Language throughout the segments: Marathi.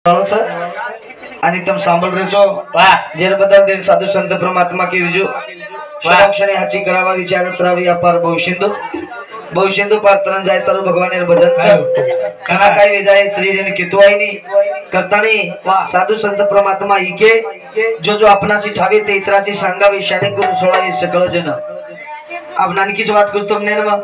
आणि तम सांभळ रेचो जेर बदल दे साधु संत परमात्मा के विजो क्षणे हाची करावा विचारत रावी अपार बहुशिंदू पात्रन जाय सर्व भगवान भजन कना काय विजय श्री जन कितवाईनी करतानी साधु संत परमात्मा इके जो जो अपनासी ठावे ते इतराची सांगावी शाने गुरु सोळावी सकळ जन अब नानकीच बात कुछ तुमने न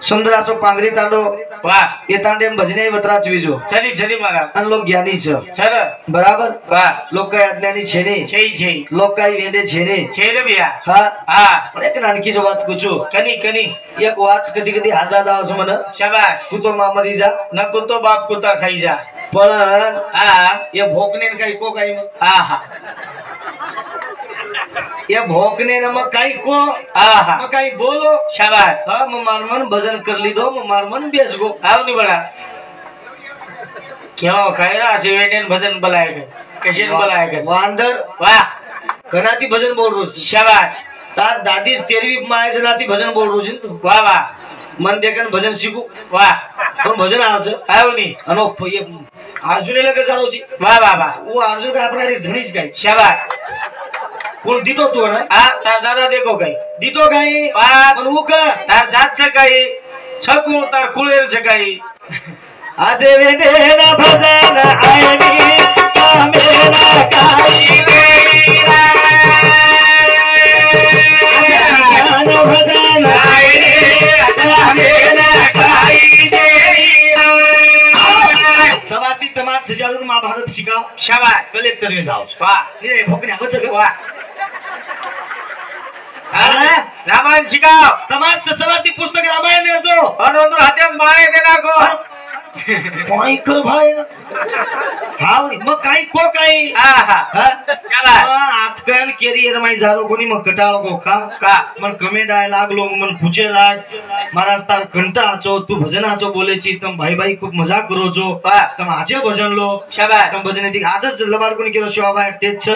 सुंदर असो पांगरी तांडो वाह ये तांडे भजने वतराच विजो चली चली मारा अन लोग ज्ञानी छ सर बराबर वाह लोग काय अज्ञानी छेने छेई छेई लोग काय वेंदे छेने छेरे बिया हां हां एक नानकी जो बात कुछो कनी कनी एक बात कधी कधी हाजा जाव छ मन शाबाश कुतो मामरी जा न कुतो बाप कुता खाई जा पण हां ये भोकने काय को काय हां हां ये भोकने न मग काही को मग काही बोलो शाबाश हां मग मारमन भजन कर ली दो मग मारमन बेस गो आव नहीं बड़ा क्यों खायरा से वेटेन भजन बलाए के कशेन बलाए के वांदर वाह कनाती भजन बोल रो शाबाश तार दादी तेरी माय जनाती भजन बोल रो तू वाह वाह मन देखन भजन सीखू वाह तो भजन आवछ आव नहीं अनो ये अर्जुन लगे जारो छी वाह वाह वाह वो अर्जुन का अपना धनीज गाय शाबाश कोण दीतो तू ना तार दादा देखो काय दीतो काय पण उक तार जात छ काय छकू तार कुळेर छ काय आसे वेदे ना भजन आयनी मेरा काय मेरा भजन आयनी मेरा काय सवाती तमाम सजारून महाभारत शिकाव शाबाश कलेक्टर में जाओ वाह ये भोकने बच गए वाह रामायण शिकाव तमाम सवाती पुस्तक रामायण ने दो और उधर हाथे में मारे देना को कोई कर भाई हां मग काही को काही चला आतकन केरी रमाई झालो कोणी मग कटाळो को का मन कमे डाय लागलो मन पूछे लाग महाराज तार कंटा आचो तू भजन आचो बोलेची तम भाई भाई खूप मजाक करो जो तम आजे भजन लो शाबाश तम भजन दी आजच लबार कोणी केलो शिवाबाई तेच छ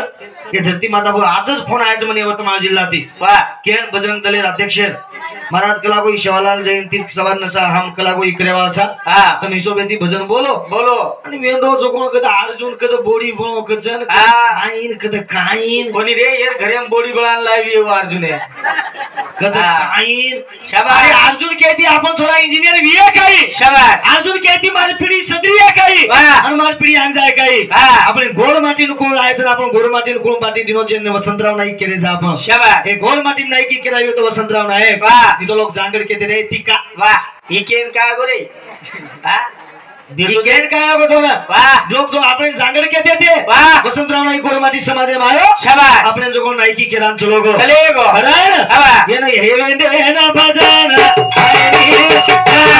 ये धरती माता बोल आजच फोन आयच म्हणे यवतमाळ जिल्ह्याती वाह के बजरंग दलेर अध्यक्ष महाराज कलागोई शिवालाल जयंती सवार नसा हम कलागोई करेवाचा तम हिशोबेती भजन बोलो बोलो आणि वेंडो जो कोण कदा अर्जुन कदा बोडी बोलो कजन आईन कदा काईन कोणी रे यार घरेम बोडी बोलान लावी वो अर्जुन है कदा काईन शाबाश अर्जुन कहती आपण थोड़ा इंजीनियर भी है काई शाबाश अर्जुन कहती मारी पिढी सदरी है काई आणि मारी पिढी आन जाय काई आपण गोड माटी नुकून आयचं आपण गोड माटी नुकून पाटी दिनो जे वसंतराव नाईक केले जा आपण शाबाश हे गोड माटी नाईक केलायो तो वसंतराव नाईक वाह तो लोग जांगड़ के दे रे टिका वाह इकेन का गोरे हां इकेन का गो तो वाह लोग जो आपने जांगड़ के देते वाह वसंतराव नाईक गोरमाटी समाज में आयो शाबाश आपने जो को नाईकी के नाम चलो गो चले गो हरान हां ये नहीं हे वेंदे ना भजन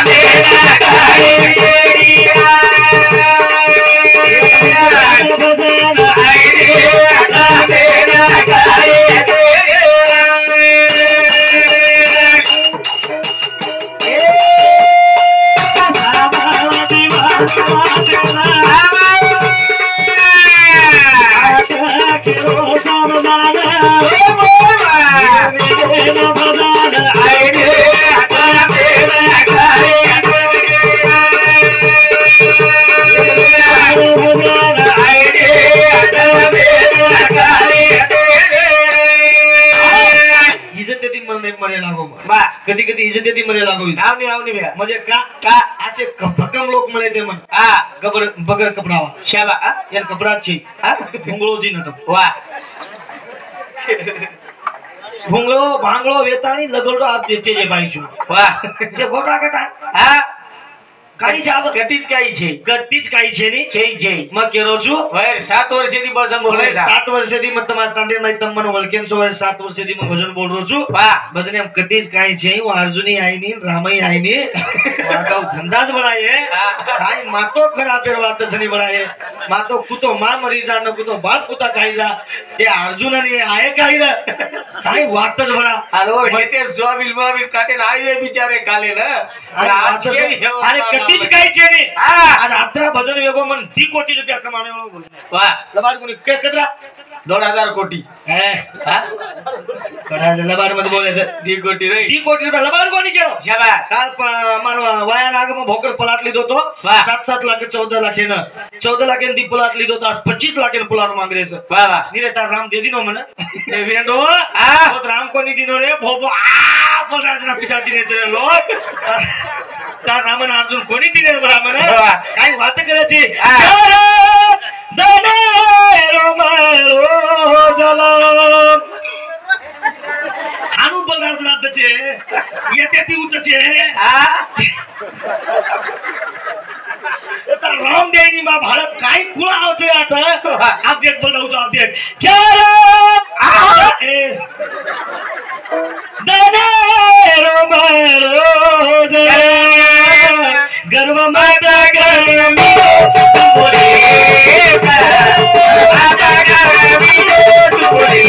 मेरा काई तेरीरा भजन आई रे मेरा काई कधी कधी इज्जत देती मरे लागो आवनी भैया म्हणजे का असे भक्कम लोक मळे ते मन गबर बगर कपडावा शाबा यार कपडा छी भुंगळो जी न तो वाह भुंगळो भांगळो वेतानी लगोडो आप जे बाई छु वाह जे गोटा कटा काही जाब कटीच काही छे नी छे मग केरो छु वर 7 वर्षेदी भजन बोल 7 वर्षेदी मत मा तांडे मै तमन वळकेन छु 7 वर्षेदी मग भजन बोल रो छु वाह भजन हम कटीच काही छे वो अर्जुनी आई नी रामई आई नी वाका धंधाज बनाए काही मातो खरा पेर वातच नी बनाए मातो कुतो मा मरी जा न कुतो बाप कुता काही जा ये अर्जुन आणि आए काही रे काही वातच बना अरे हेते सोबिल मोबिल काटे आए बिचारे काले ना आज के अरे तीच काही छे आज 18 भजन वेगो मन 2 कोटी रुपया कमाने वालो वाह लबार कोणी के कदरा 2000 कोटी लबार मध्ये बोले 2 कोटी रे 2 कोटी रुपया लबार कोणी केलो शाबाश काल मारवा वाया लाग मग भोकर पलाट लीधो तो 7-7 लाख 14 लाख ने 14 लाख दी प्लॉट लीधो तो आज 25 लाख प्लॉट मांग रहे सर वाह नीरे तार राम दे दिनो मने ए वेंडो तो राम को नहीं दिनो रे भोबो आ बोलाजना पिसा दिने चले लोग तार रामन अर्जुन कोणी दिने बरा मने काय बात करे छी दने रोमालो जलम हानु बोलाजना त छे येते ती उठ छे आता राम देनी मा भारत काय कुळा आवचे आता आप देख बोल जाऊ आप देख चलो ए दने रोमालो जलम गर्व माता गर्व बोले माता गर्व बोले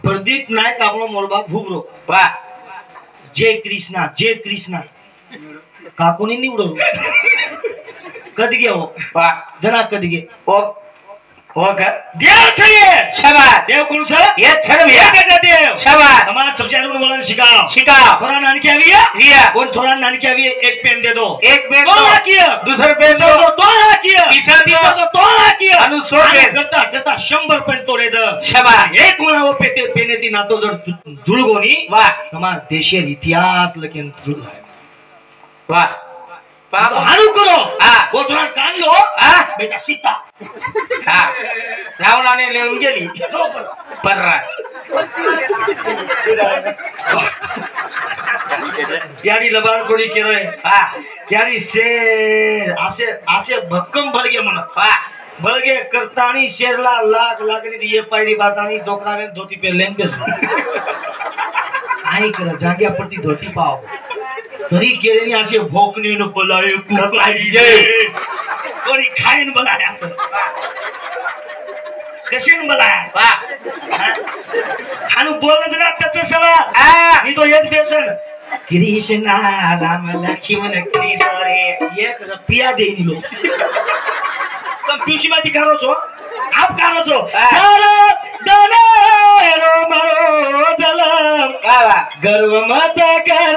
प्रदीप नायक आपलो मोरबा भूबरो वाह जय कृष्णा काकोनी निवडो कदगे हो वाह जना कदगे हो का देव छे शाबाश देव कोण छ ये छरम ये का देव शाबाश हमारा सबसे आगे बोलना सिखाओ थोड़ा नान की आवी है रिया कौन थोड़ा नान की आवी है एक पेन दे दो एक पेन दो किया दूसरा पेन दो तो किया तीसरा दिया तो किया अनु 100 पेन करता 100 पेन तोड़े दो शाबाश एक कोण वो पेने ती नातो जड जुळगोनी वाह हमारा देशीय इतिहास लेकिन जुळ है वाह बाबा हारू करो वो थोड़ा कान लो बेटा सीता रावणाने लेऊन गेली पर यारी लबान कोणी केलोय यारी से असे भक्कम बळगे म्हणा बळगे करतानी शेरला लाख लागणी दिये पायरी बातानी डोकराने धोती पेरलेन बेस आई कर जाग्या पडती धोती पाव तरी केलेनी असे भोकणे न बोलाय कुकाईये कोणी खाईन बोलाय कशीन बोलाय वा हानु बोलच ना त्याच सवा मी तो येत बेसन कृष्ण राम लक्ष्मण कृष्ण एक रुपया देईन लो तुम पिउसी माथि कारो छो आप कारो छो चलो दने रोमरो जलम गर्व मत कर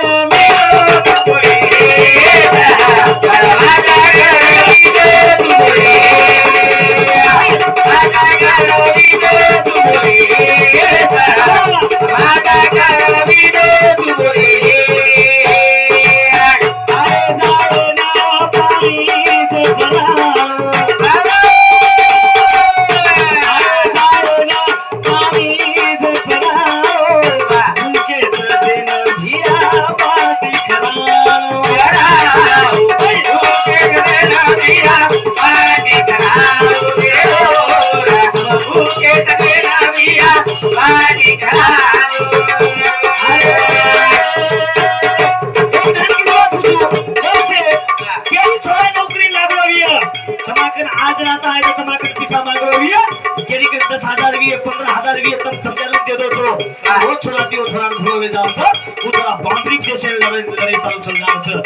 आज रहता है तो मार्केट पिसा मांग रही है केरी के 10,000 भी 15,000 भी तुम समझा दे दो तो वो छुड़ाती हो थोड़ा भूल में जाओ सर वो थोड़ा बाउंड्री जैसे लड़े चालू चल जाओ सर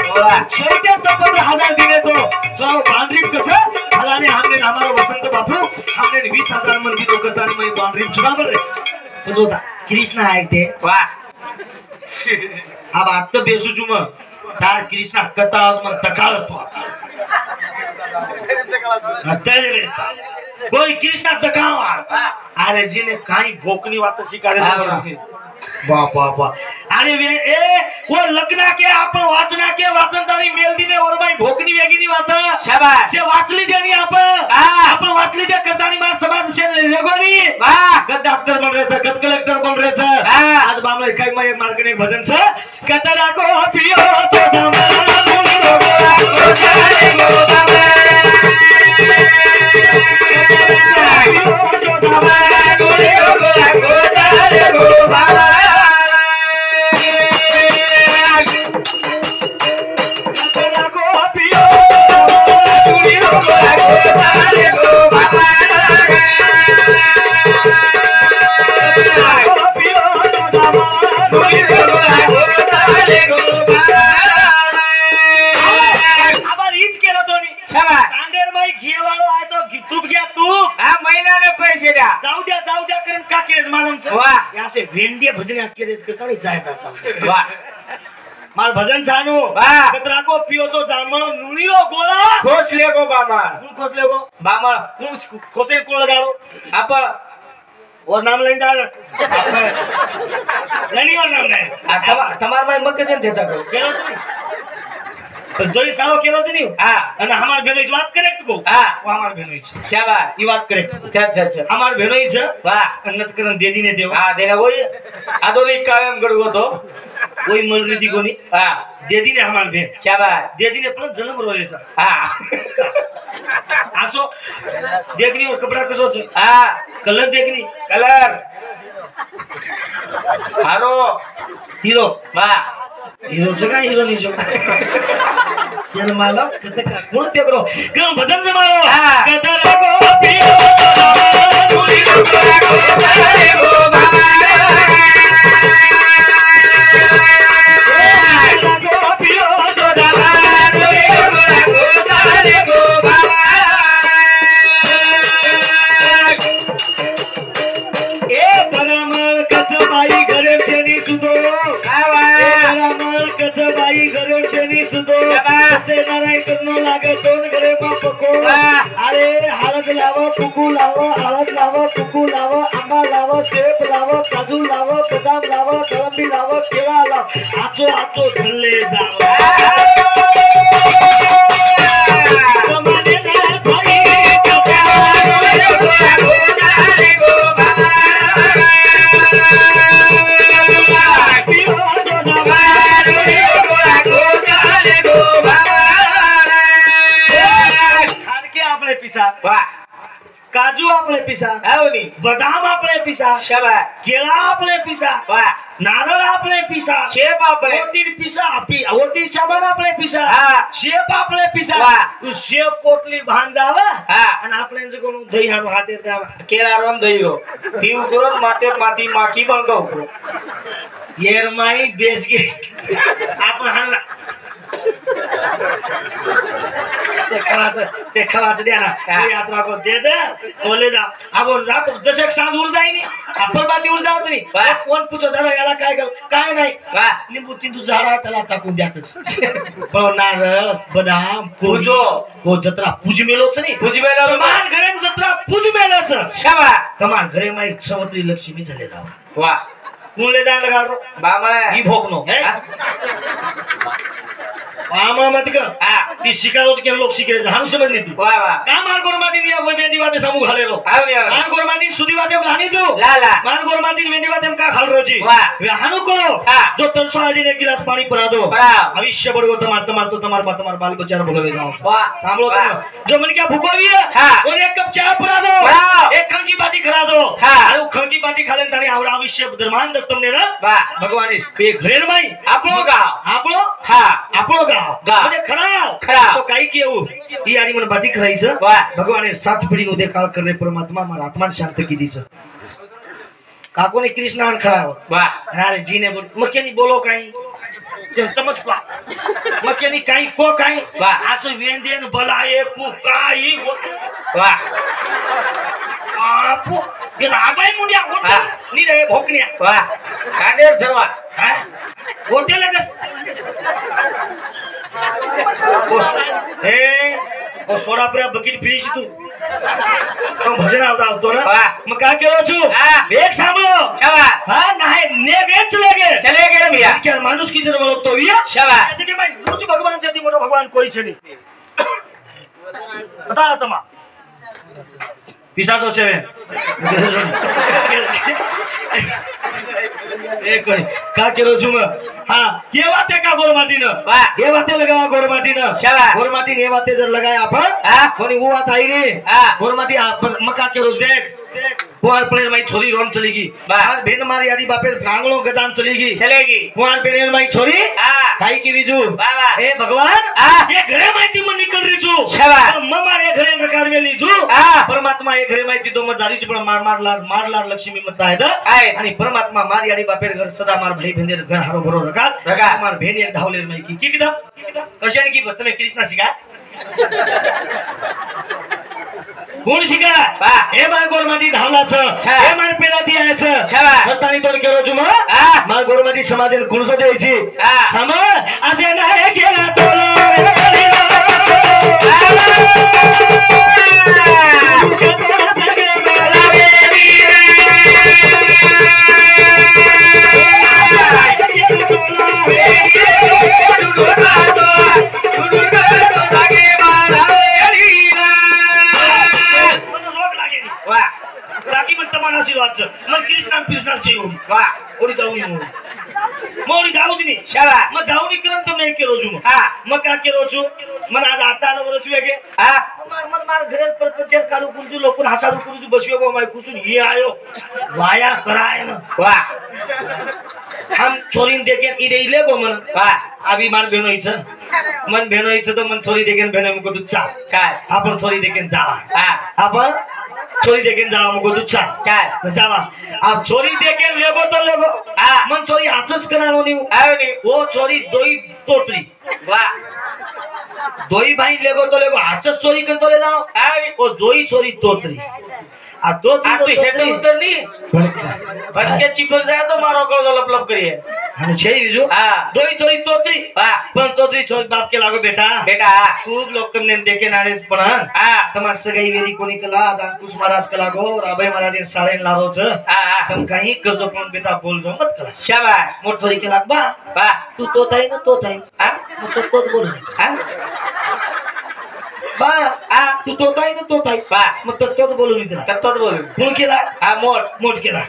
शेरते तो 15,000 दिए तो थोड़ा बाउंड्री कसं हलाने हमने हमारा वसंत बापू हमने 20,000 मंदी तो करता नहीं मैं बाउंड्री छुड़ा बोल रहे तो जो कृष्ण है ते वाह अब आप तो बेसुजू में तार कृष्णा कथा मग तकाळतो कोई कृष्णा तकावा अरे जीने काही भोकनी वात शिकारे बाप बाप अरे ए वो लग्ना के आपण वाचना के वाचनदारी मेलदी ने और भाई भोकनी वेगनी वात शाबाश से वाचली देनी आपण वाचली दे करतानी मार समाज से रेगोनी वाह कद डॉक्टर बन रहे छ कद कलेक्टर बन रहे छ आज बामले काही मा एक मार्केटिंग भजन छ कतरा को पियो तो दमा मुनी गोला को जाने गो बाबा तो दमा गोले गोला को जाने गो बाबा भेंडिया भजन मार भजन छानू कतरा को पियो तो जामण नुनीरो गोळा खोसले गो बामा कोण खोसले गो बामा कोण खोसे कोण लगाडो आप और नाम लेन डाल नहीं और नाम नहीं तमार भाई मग कसे देता को केलो बस दोई सालो केलो छ नी हां અને हमार भेणोई बात करेक्ट को हां वो हमार भेणोई छ क्या बात ई बात करेक्ट अच्छा हमार भेणोई छ वाह अन्नत करन देदी ने देव हां देना वही आदोली कायम गडगो तो वही मरनी दी कोनी हां देदी ने हमार भेण क्या बात देदी ने पण जन्म रोले छ हां आसो देखनी और कपड़ा कसो छ हां कलर देखनी कलर हारो हीरो वाह हीरो छ का हीरो नहीं छ ये मालूम कते का कोण ते करो गांव भजन से मारो कतरा को पियो मुनी गोला को जाने गो बाबा को पियो तो दमा मुनी गोला को जाने गो बाबा ए बरामल कचबाई घरे चनी सुदो बाई घरे चनी सुदो ते नाराय करनो लागे दोन घरे बाप को अरे हळद लाव कुकू लाव हळद लाव कुकू लाव आंबा लाव सेब लाव काजू लाव बदाम लाव कळंबी लाव केळा लाव आचो आचो झल्ले जाव कमाने ना भाई काजू आपले पिसा आवनी बदाम आपले पिसा शबा केळा आपले पिसा वा नारळ आपले पिसा शेप आपले ओती पिसा आपी ओती सामान आपले पिसा शेप आपले पिसा वा तू शेप पोटली भान जावा आणि आपले जे कोण दही हाडो हाते जावा केळा रम दही रो पीव करून माते माती माखी बनगो येर माई देश के आपण हाणला ते खवाच द्या ना यात्रा को दे दे बोले जा अब रात जसे सांज उर जाई नी आपण बाती उर जावच नी कोण पूछो दादा याला काय कर काय नाही लिंबू तिंदू झाडा त्याला टाकून द्यातस पण नारळ बदाम पूजो हो जत्रा पूज मेलोच नी पूज मेलो तमार घरे जत्रा पूज मेलोच शाबा तमार घरे माई सवत्री लक्ष्मी झाले राव वाह कोणले जाण लगा रो बामळा ही भोकनो हे आमा मत का ती शिकारोच के लोग शिके हानु समझ नहीं तू वाह वाह का मार गोर माटी निया वेंडी वाते समू घाले रो मार गोर माटी सुदी वाते हानी दो ला ला मार गोर माटी वेंडी वाते हम का खाल रोजी वाह हानु करो जो तरसो आजी ने गिलास पानी परा दो भविष्य बड़गो तमार बाल बच्चा भोगवे जाओ वाह सांभळो तुम जो मन क्या भूखोवी है और एक कप चाय परा दो एक खंकी बाटी खरा दो अरे वो खंकी बाटी खाले ताणी आवडा भविष्य धर्मान दस तुमने ना वाह भगवान के घरेर माई आपलो गाव आपलो आपलो गाव म्हणजे खरा तो काही केऊ ही आणि मन बाती खरायचं भगवान सात पिढी नु देखाल करणे परमात्मा मारा आत्मा शांत की दीच काकोने कृष्णान खरा वाह अरे जी ने मकेनी बोलो काही समझ को मकेनी काही को काही वाह आसो वेंदेन बलाए कु काही वाह आपो ये आबाई मुंडिया होता नी रे भोकनिया वाह काडेर सर्वा होते लगस ओ सोडा पर बकेट फ्रीज तू तो भजन आवतो ना मग काय केलं छू एक सांभळो शाबास हा नाही नेगे चले गे भैया क्या मानुष की जर बोलतो भैया शाबास ऐसे के मैं कुछ भगवान से मोटो भगवान कोई छे नहीं बता तमा पिसा दो से एक का केलो छु हां ये बात है का गोरमाटीनं वाह ये बातें लगावा गोरमाटीनं शाबास गोरमाटी ने बातें जर लगाय आपण कोणी वो बात आई रे गोरमाटी मका केलो देख कुंवर पेड़ माई छोरी रोन चलेगी बाहर भेन मारी आदि बापे गांगलो गजान चलेगी कुंवर पेड़ माई छोरी काई की बीजू हे भगवान ये घरे माहिती मन निकल रही छु शाबास म मारे घरे प्रकार में लीजू परमात्मा ये घरे माहिती तो मजारी छु पण मार लार लक्ष्मी मत आहे आणि परमात्मा मारी आदि बापे घर सदा मार भाई बंदे घर हारो भरो रखा मार भेन एक धावलेर माई की किदा कशाने की बस तुम्हें कृष्णा शिका कोण शिका हे मार गोरमाटी धावलाचं हे मार पेला दियाचं छावा तोड केलो छु मार गोरमाटी समाजन कोणसो द्यायची सम असे नाही केला तोला मन कृष्णा चाहिए वाह ओडी जाऊ नी मोरी जाऊ दी शाबास मग जाऊ नी करन तुम नाही केलो छु मग का केलो छु मन आज आता आलो बरस वेगे मन मार घरे पर पंचर काढू कुंजू लोकून हासाडू कुंजू बसवे गो माय कुसून ही आयो वाया कराय ना वाह हम छोरीन देखे ई देले गो मन वाह अभी मार भेनोइछ मन भेनोइछ तो मन छोरी देखेन भेनो मको तू चाल आपण छोरी देखेन जावा आपण छोरी देखेन जावा मको तू चाल जावा आप छोरी देखेन लेगो तो लेगो मन छोरी आचस करानो नी आयो नी वो छोरी दोई तोतरी वाह दोई भाई लेगो तो लेगो आचस छोरी कन तो ले जाओ आयो नी वो दोई छोरी तोतरी आ दो तीन तो हेड उतर नी बस के चिपक जाए तो मारो को लप करिए हम छे जो दोई छोरी तोतरी पण तोतरी छोरी बाप के लागो बेटा खूब लोग तुमने देखे नारे पण तमार सगाई वेरी कोणी कला आज कुश महाराज कला गो राबाई महाराज ने साळे लारो छ तुम काही करजो पण बेटा बोल जो मत कला शाबाश मोर छोरी के लाग बा तू तोताई ना तोताई मग तो तोत बोल बा तू तोताई ना तोताई मग तो बोलू नी त्याला तो बोलू कोण केला मोठ केला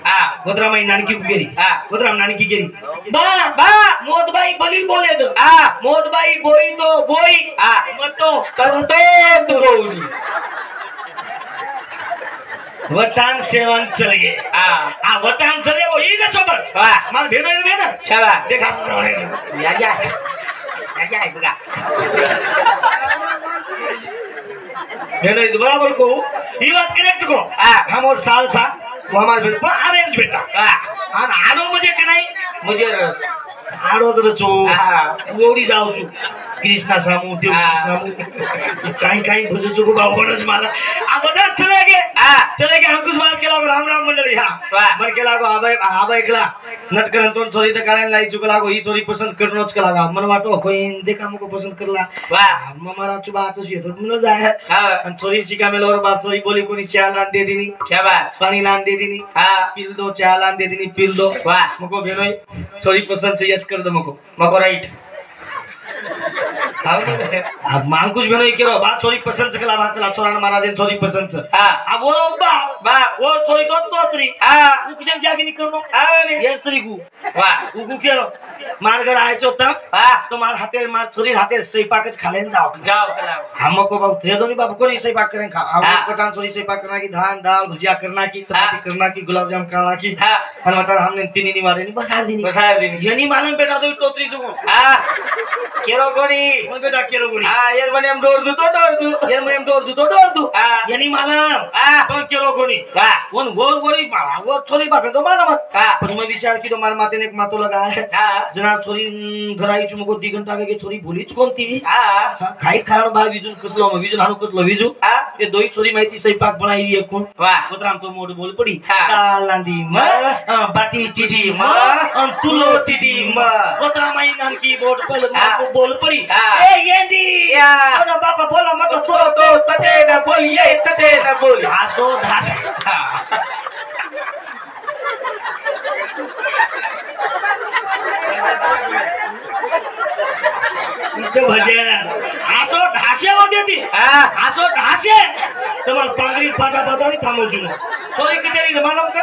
गोदरा माई नानकी गेली गोदरा नानकी गेली बा मोदबाई बली बोले तो मोदबाई बोई तो बोई मत तो तू बोली वटान सेवन चले गे वटान चले वो ई सोबत मार भेन शाबास देख हस या बघा मैंने इस बराबर को ये बात करेक्ट को हम और साल सा वो हमारे बेटा अरेंज बेटा आनो मुझे कि नहीं मुझे आडो तर छु ओडी जाऊ छु कृष्णा सामू देव सामू काही भजू छु बाबूनच मला आबदा चले गे अंकुश महाराज केला राम मंडळी मन केला गो आबा एकला नटकरन तोन चोरी त काळ्यान लाई चुकला गो ही चोरी पसंद करनोच केला मन वाटो कोई देखा मको पसंद करला वाह ममारा चुबाच येतो मन जाय आणि चोरी शिका मेलोर बाप चोरी बोली कोणी चा लान दे दिनी शाबाश पानी लान दे दिनी पिल दो चा लान दे दिनी पिल दो वाह मको भेनोई चोरी पसंद से यस कर दो मको राइट मांकुश भेनोई केरो बा चोरी पसंद कला बात कला छोरान महाराज ने चोरी पसंद छ बोलो बा वो चोरी तो तोतरी उकशन जागी नि करनो ये सरी गु वाह उगु केरो मार घर आय चोतम तो मार हाते मार चोरी हाते स्वयंपाकच खालेन जाओ कला हमको बाबू थे दोनी बाबू कोनी स्वयंपाक करें खा हम पटान चोरी स्वयंपाक करना की धान दाल भुजिया करना की चपाती करना की गुलाब जाम करना की और मटर हमने तीन मारे नहीं बसा देनी यनी मालूम बेटा तो तोतरी सुगो केरो कोनी मग टाकेलो कोणी येर म्हणे एम डोर दू तो डोर दू ये मग डोर दू यांनी मला पण केलो कोणी कोण गोर गोरी गोर छोरी बापे तो मला मत पण मग विचार की तो मार मातेने एक मातो लगा जना छोरी घराई चुमको दिगंता के छोरी बोलीच कोणती काही कारण बा विजून कसलो मग विजून हाणू कसलो विजू ते दोई छोरी माहिती स्वयंपाक बनाई एकूण पत्राम तो मोड बोल पडी लांदी म बाटी टिडी म तुलो टिडी म पत्रा माई नानकी बोल पडी ए येंदी अरे बापा बोला मत तो तते ना बोल ये तते ना बोल आसो धास भजन आसो धासे होते ती आसो धासे तुम्हाला पांगरी फाटा बदली थांबवू छोरी किती मालूम का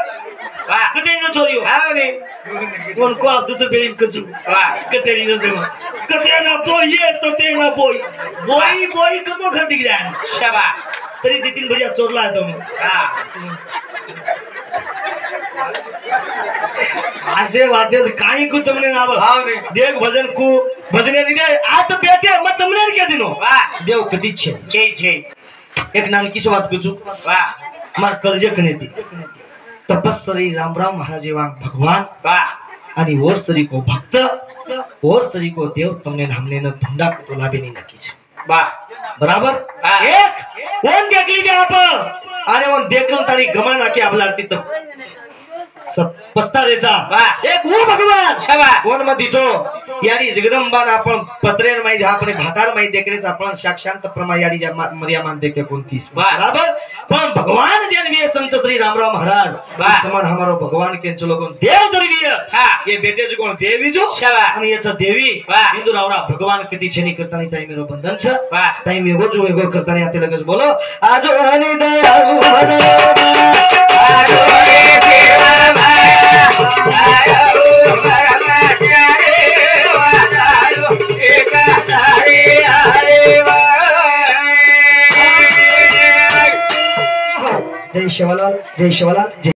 किती छोरी हो कोण को आप दुसरे बेल कचू किती कते ना बोल ये तो ते ना बोल बोई बोई कतो घर दिख रहा है शबा तरी 2-3 भजिया चोरला है तुम आसे वाद्य काही को तुमने नाव देख भजन को भजने नहीं दे आ तो बेटे मत तुमने क्या दिनो देव कदी छे छे छे एक नानकी से बात कुछ मार कर्ज कने थी तपस्वी रामराव महाराज वांग भगवान आणि और सरी को भक्त और सरी को देव तुमने हमने न धंधा को तो लाभे नहीं नकी छे बराबर एक कोण देख लीजिए आप अरे वो देखलं तारी गमान आके आपला तिथं पस्तारेचा एक वो भगवान कोण मध्ये तो यारी जगदंबा आपण पत्रेन माहिती आपण भाकार माहिती देखरेच आपण साक्षात प्रमा यारी मर्यामान देखे 29 बराबर पण भगवान जन्मिए संत श्री रामराव महाराज तुम्हार हमारो भगवान के चलो देव जन्मिए ये बेटे जो कोण देवी जो आणि याचा देवी हिंदू रावरा भगवान किती छेनी करतानी टाइम मेरो बंधन छ टाइम एगो जो एगो करतानी आते लगेच बोलो आजो हनी दयाळु आजो रे देवा जय शिवलाल जय शिवलाल।